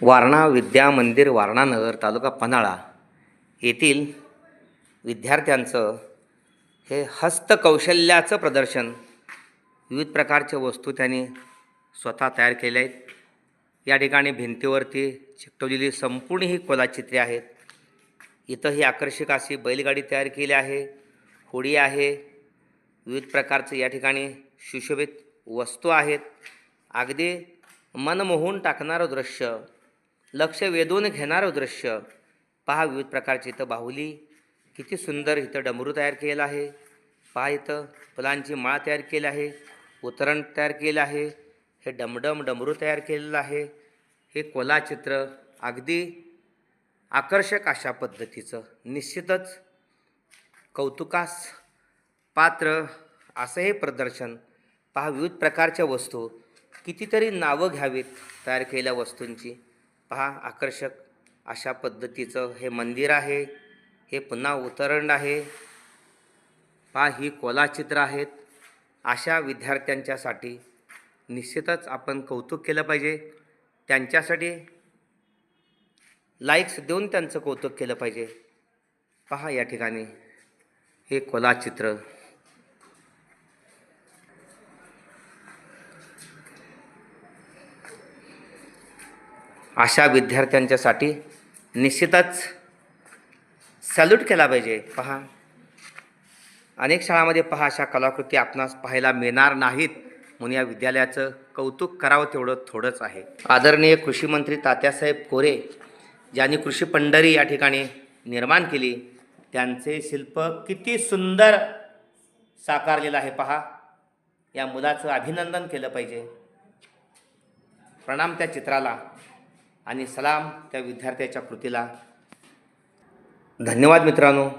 वारणा विद्या मंदिर वारणानगर तालुका पन्हाळा येथील विद्यार्थ्यांचं हे हस्तकौशल्याचं प्रदर्शन, विविध प्रकारच्या वस्तू त्यांनी स्वतः तयार केल्या आहेत. या ठिकाणी भिंतीवरती चिकटवलेली संपूर्ण ही कलाचित्रे आहेत. इथं ही आकर्षक अशी बैलगाडी तयार केली आहे, होडी आहे, विविध प्रकारचे या ठिकाणी सुशोभित वस्तू आहेत. अगदी मन मोहून टाकणारं दृश्य, लक्ष वेधून घेणारं दृश्य पहा. विविध प्रकारचे इथं बाहुली, किती सुंदर इथं डमरू तयार केलेलं आहे. पहा इथं फुलांची माळ तयार केली आहे, उतरण तयार केलं आहे, हे डमरू तयार केलेलं आहे. हे कलाचित्र अगदी आकर्षक अशा पद्धतीचं, निश्चितच कौतुकास पात्र असं हे प्रदर्शन पहा. विविध प्रकारच्या वस्तू, कितीतरी नावं घ्यावीत तयार केलेल्या वस्तूंची. पहा आकर्षक अशा पद्धतीचं हे मंदिर आहे, हे पुन्हा उतरण आहे. पहा ही कलाचित्र आहेत. अशा विद्यार्थ्यांच्यासाठी निश्चितच आपण कौतुक केलं पाहिजे. त्यांच्यासाठी लाईक्स देऊन त्यांचं कौतुक केलं पाहिजे. पहा या ठिकाणी हे कलाचित्र. अशा विद्यार्थ्यांच्यासाठी निश्चितच सॅल्यूट केला पाहिजे. पहा अनेक शाळांमध्ये पहा अशा कलाकृती आपणास पाहायला मिळणार नाहीत, म्हणून या विद्यालयाचं कौतुक करावं तेवढं थोडंच आहे. आदरणीय कृषी मंत्री तात्यासाहेब कोरे ज्यांनी कृषी पंढरी या ठिकाणी निर्माण केली, त्यांचे शिल्प किती सुंदर साकारलेलं आहे. पहा या मुलाचं अभिनंदन केलं पाहिजे. प्रणाम त्या चित्राला आणि सलाम त्या विद्यार्थ्याच्या कृतीला. धन्यवाद मित्रांनो.